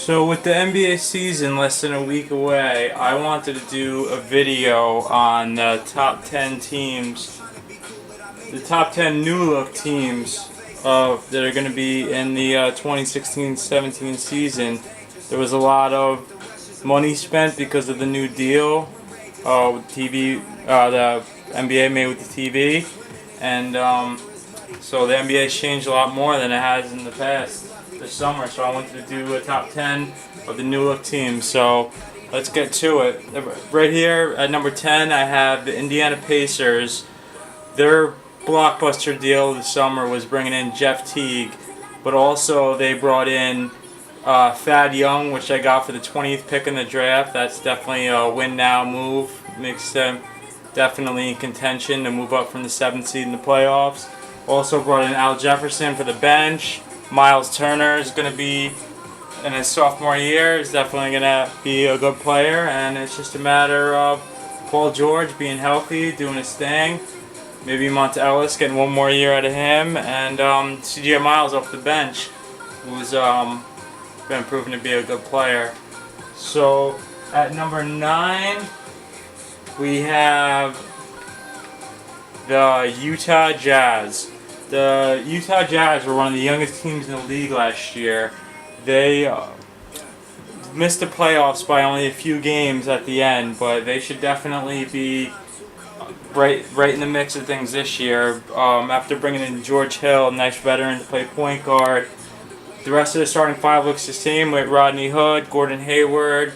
So with the NBA season less than a week away, I wanted to do a video on the top 10 teams, the top 10 new look teams that are going to be in the 2016-17 season. There was a lot of money spent because of the new deal with TV, the NBA made with the TV, and so the NBA has changed a lot more than it has in the past this summer. So I wanted to do a top 10 of the new look teams. So let's get to it. Right here at number 10, I have the Indiana Pacers. Their blockbuster deal this summer was bringing in Jeff Teague, but also they brought in Thad Young, which I got for the 20th pick in the draft. That's definitely a win now move. Makes them definitely in contention to move up from the 7th seed in the playoffs. Also brought in Al Jefferson for the bench. Miles Turner is going to be in his sophomore year. Is definitely going to be a good player, and it's just a matter of Paul George being healthy, doing his thing. Maybe Monta Ellis getting one more year out of him, and C.J. Miles off the bench, who's been proven to be a good player. So at number 9, we have the Utah Jazz. The Utah Jazz were one of the youngest teams in the league last year. They missed the playoffs by only a few games at the end, but they should definitely be right in the mix of things this year. After bringing in George Hill, a nice veteran to play point guard, the rest of the starting five looks the same with Rodney Hood, Gordon Hayward,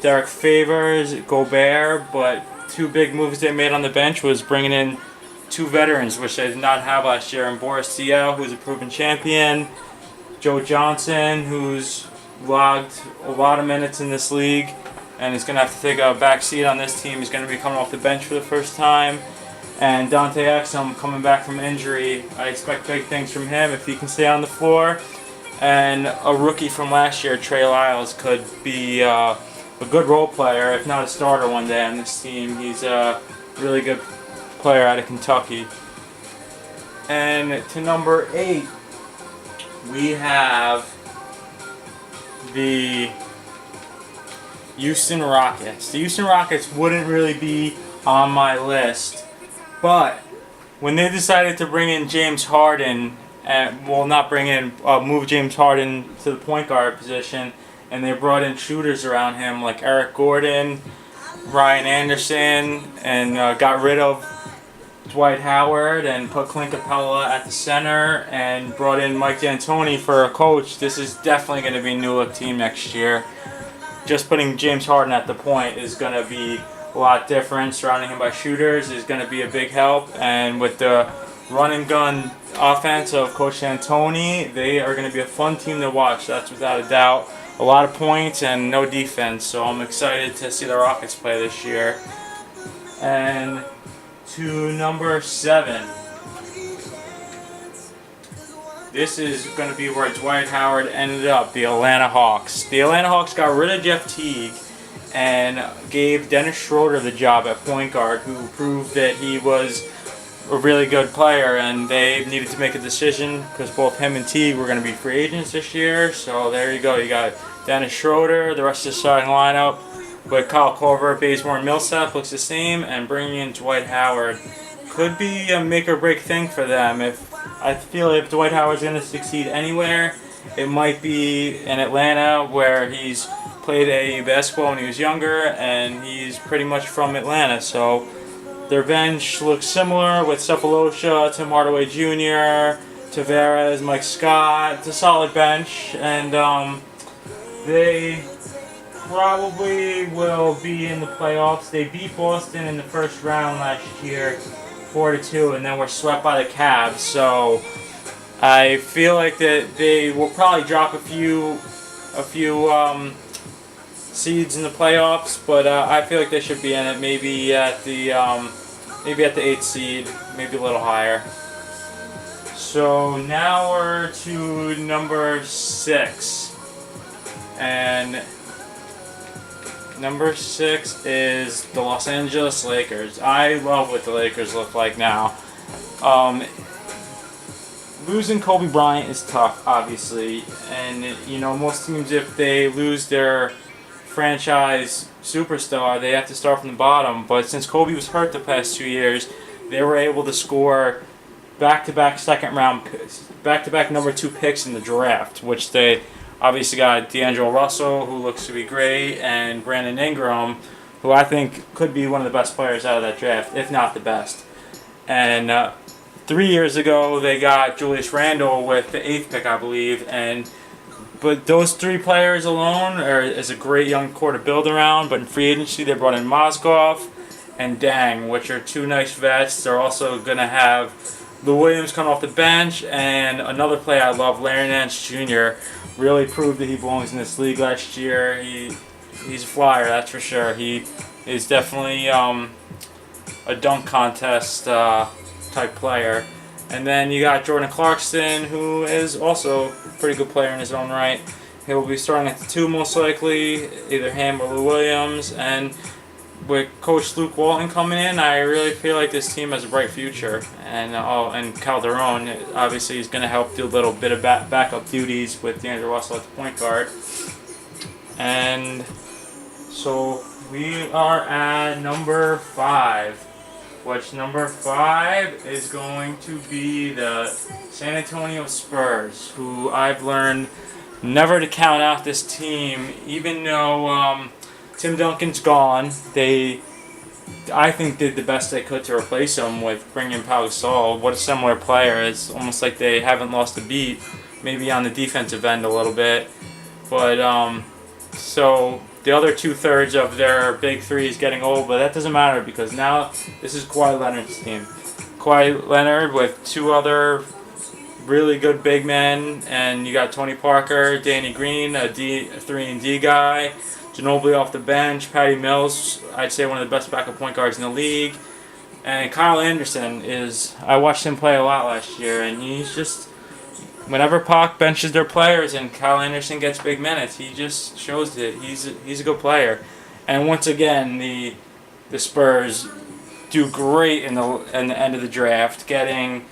Derek Favors, Gobert, but two big moves they made on the bench was bringing in two veterans, which they did not have last year, and Boris Diaw, who's a proven champion, Joe Johnson, who's logged a lot of minutes in this league and is going to have to take a back seat on this team. He's going to be coming off the bench for the first time, and Dante Exum coming back from injury. I expect big things from him if he can stay on the floor, and a rookie from last year, Trey Lyles, could be a good role player, if not a starter one day on this team. He's a really good player out of Kentucky. And to number 8, we have the Houston Rockets. The Houston Rockets wouldn't really be on my list, but when they decided to bring in James Harden, move James Harden to the point guard position, and they brought in shooters around him like Eric Gordon, Ryan Anderson, and got rid of Dwight Howard and put Clint Capella at the center and brought in Mike D'Antoni for a coach. This is definitely going to be a new look team next year. Just putting James Harden at the point is going to be a lot different. Surrounding him by shooters is going to be a big help. And with the run and gun offense of Coach D'Antoni, they are going to be a fun team to watch. That's without a doubt. A lot of points and no defense. So I'm excited to see the Rockets play this year. And to number 7. This is going to be where Dwight Howard ended up, the Atlanta Hawks. The Atlanta Hawks got rid of Jeff Teague and gave Dennis Schroeder the job at point guard, who proved that he was a really good player, and they needed to make a decision because both him and Teague were going to be free agents this year. So there you go. You got Dennis Schroeder, the rest of the starting lineup with Kyle Korver, Bazemore, and Millsap looks the same, and bringing in Dwight Howard could be a make or break thing for them. I feel if Dwight Howard's going to succeed anywhere, it might be in Atlanta, where he's played AAU basketball when he was younger, and he's pretty much from Atlanta. So their bench looks similar with Cephalosha, Tim Hardaway Jr., Tavares, Mike Scott. It's a solid bench, and they probably will be in the playoffs. They beat Boston in the first round last year, 4-2, and then were swept by the Cavs. So I feel like that they will probably drop a few seeds in the playoffs, but I feel like they should be in it. Maybe at the 8th seed, maybe a little higher. So now we're to number 6, and number 6 is the Los Angeles Lakers. I love what the Lakers look like now. losing Kobe Bryant is tough, obviously, and you know most teams, if they lose their franchise superstar, they have to start from the bottom. But since Kobe was hurt the past 2 years, they were able to score back-to-back back-to-back number 2 picks in the draft, which they obviously got D'Angelo Russell, who looks to be great, and Brandon Ingram, who I think could be one of the best players out of that draft, if not the best. And 3 years ago, they got Julius Randle with the 8th pick, I believe. But those 3 players alone is a great young core to build around. But in free agency, they brought in Mozgov and Dang, which are 2 nice vets. They're also going to have Lou Williams come off the bench. And another player I love, Larry Nance Jr., really proved that he belongs in this league last year. He's a flyer, that's for sure. He is definitely a dunk contest type player. And then you got Jordan Clarkson, who is also a pretty good player in his own right. He'll be starting at the 2 most likely, either him or Lou Williams. And with Coach Luke Walton coming in, I really feel like this team has a bright future. And Calderon, obviously, is going to help do a little bit of backup duties with D'Angelo Russell at the point guard. And so we are at number 5. Which number 5 is going to be the San Antonio Spurs, who I've learned never to count out this team, even though Tim Duncan's gone. They, I think, did the best they could to replace him with bringing in Pau Gasol. What a similar player. It's almost like they haven't lost a beat, maybe on the defensive end a little bit. But so the other 2/3 of their big 3 is getting old, but that doesn't matter because now this is Kawhi Leonard's team. Kawhi Leonard with 2 other really good big men, and you got Tony Parker, Danny Green, a 3-and-D guy, Ginobili off the bench, Patty Mills, I'd say one of the best backup point guards in the league, and Kyle Anderson I watched him play a lot last year, and he's just, whenever Pac benches their players and Kyle Anderson gets big minutes, he just shows that he's a good player. And once again, the Spurs do great in the end of the draft, getting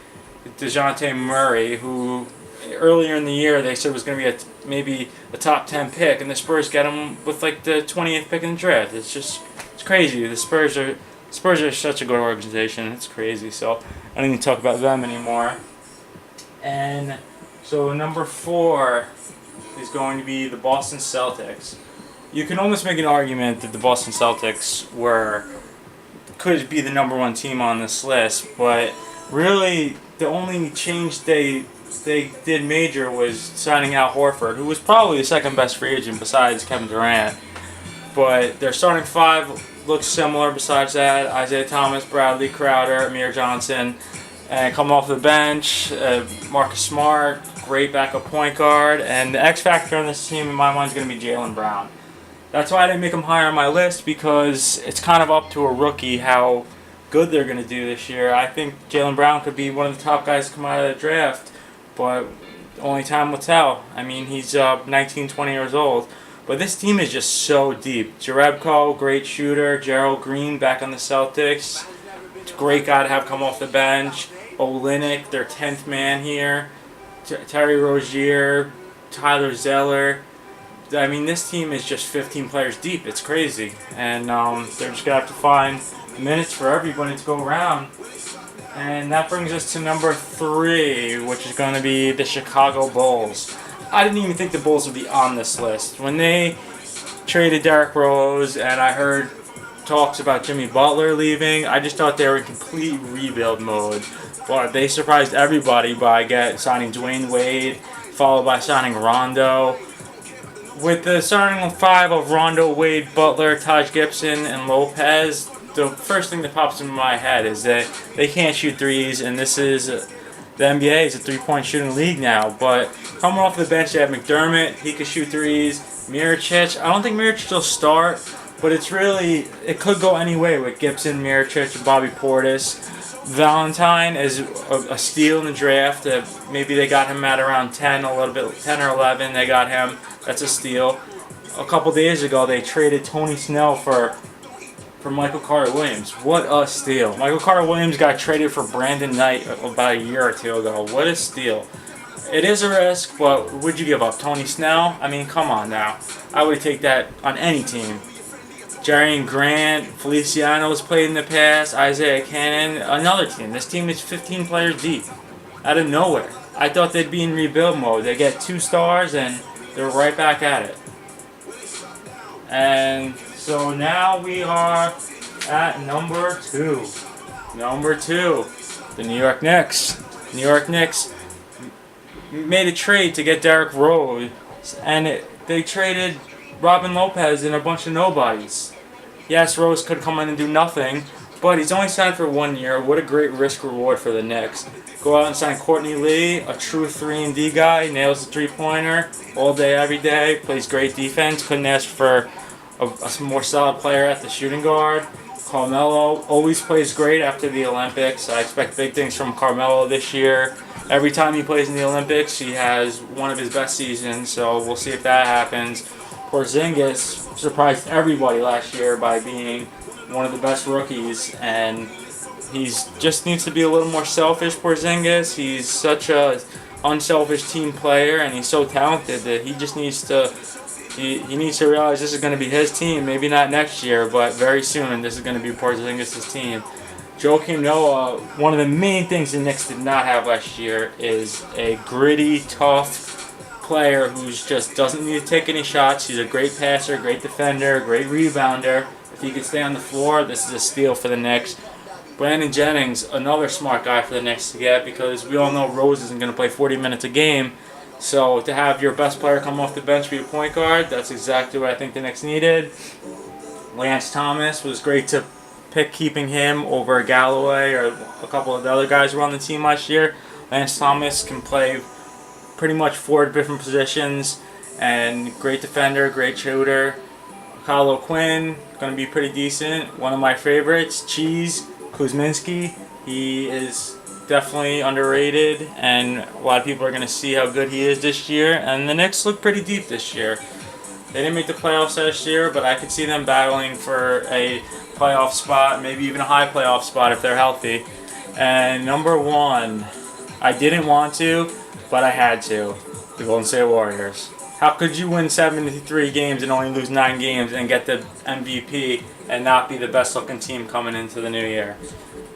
DeJounte Murray, who earlier in the year they said was going to be maybe a top 10 pick, and the Spurs get him with like the 20th pick in the draft. It's crazy. The Spurs are such a good organization. It's crazy. So I don't even talk about them anymore. And so number 4 is going to be the Boston Celtics. You can almost make an argument that the Boston Celtics could be the number 1 team on this list, but really the only change they did major was signing Al Horford, who was probably the second best free agent besides Kevin Durant. But their starting 5 looks similar besides that. Isaiah Thomas, Bradley, Crowder, Amir Johnson. And coming off the bench, Marcus Smart, great backup point guard. And the X factor on this team, in my mind, is going to be Jaylen Brown. That's why I didn't make him higher on my list, because it's kind of up to a rookie how good they're going to do this year. I think Jaylen Brown could be one of the top guys to come out of the draft, but only time will tell. I mean, he's 19, 20 years old. But this team is just so deep. Jerebko, great shooter. Gerald Green back on the Celtics. Great guy to have come off the bench. Olynyk, their 10th man here. Terry Rozier, Tyler Zeller. I mean, this team is just 15 players deep. It's crazy. And they're just going to have to find minutes for everybody to go around. And that brings us to number 3, which is going to be the Chicago Bulls. I didn't even think the Bulls would be on this list. When they traded Derrick Rose and I heard talks about Jimmy Butler leaving, I just thought they were in complete rebuild mode. But they surprised everybody by signing Dwayne Wade, followed by signing Rondo. With the starting 5 of Rondo, Wade, Butler, Taj Gibson, and Lopez, the first thing that pops into my head is that they can't shoot threes, and this is the NBA is a 3-point shooting league now. But coming off the bench, they have McDermott. He can shoot threes. Mirotic. I don't think Mirotic will start, but it could go any way with Gibson, Mirotic, and Bobby Portis. Valentine is a steal in the draft. Maybe they got him at around 10 or 11. They got him. That's a steal. A couple days ago, they traded Tony Snell for for Michael Carter-Williams. What a steal. Michael Carter-Williams got traded for Brandon Knight about a year or two ago. What a steal. It is a risk, but would you give up Tony Snell? I mean, come on now. I would take that on any team. Jarian Grant, Feliciano's played in the past, Isaiah Cannon, another team. This team is 15 players deep. Out of nowhere. I thought they'd be in rebuild mode. They get 2 stars and they're right back at it. And so now we are at number 2. Number 2, the New York Knicks. New York Knicks made a trade to get Derrick Rose, and they traded Robin Lopez and a bunch of nobodies. Yes, Rose could come in and do nothing, but he's only signed for 1 year. What a great risk reward for the Knicks. Go out and sign Courtney Lee, a true 3-and-D guy, nails the three-pointer all day, every day, plays great defense. Couldn't ask for a more solid player at the shooting guard. Carmelo always plays great after the Olympics. I expect big things from Carmelo this year. Every time he plays in the Olympics, he has one of his best seasons, so we'll see if that happens. Porzingis surprised everybody last year by being one of the best rookies, and he's just needs to be a little more selfish, Porzingis. He's such a unselfish team player, and he's so talented that he just needs to he needs to realize this is going to be his team. Maybe not next year, but very soon this is going to be Porzingis' team. Joakim Noah, one of the main things the Knicks did not have last year is a gritty, tough player who just doesn't need to take any shots. He's a great passer, great defender, great rebounder. If he could stay on the floor, this is a steal for the Knicks. Brandon Jennings, another smart guy for the Knicks to get, because we all know Rose isn't going to play 40 minutes a game. So to have your best player come off the bench be a point guard, that's exactly what I think the Knicks needed. Lance Thomas was great to pick, keeping him over Galloway or a couple of the other guys who were on the team last year. Lance Thomas can play pretty much 4 different positions, and great defender, great shooter. Kyle O'Quinn, going to be pretty decent. One of my favorites, Cheese Kuzminski. He is definitely underrated, and a lot of people are going to see how good he is this year. And the Knicks look pretty deep this year. They didn't make the playoffs last year, but I could see them battling for a playoff spot, maybe even a high playoff spot if they're healthy. And number 1, I didn't want to, but I had to, the Golden State Warriors. How could you win 73 games and only lose 9 games and get the MVP and not be the best looking team coming into the new year?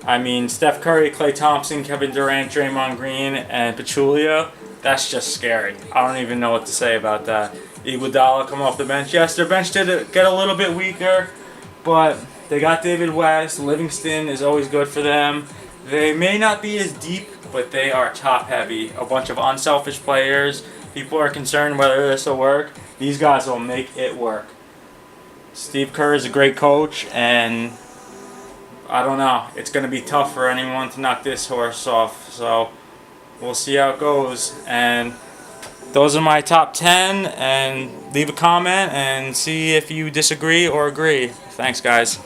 I mean, Steph Curry, Klay Thompson, Kevin Durant, Draymond Green, and Pachulia, that's just scary. I don't even know what to say about that. Iguodala come off the bench. Yes, their bench did get a little bit weaker, but they got David West. Livingston is always good for them. They may not be as deep, but they are top heavy. A bunch of unselfish players. People are concerned whether this will work. These guys will make it work. Steve Kerr is a great coach, and I don't know. It's going to be tough for anyone to knock this horse off. So we'll see how it goes. And those are my top 10. And leave a comment and see if you disagree or agree. Thanks, guys.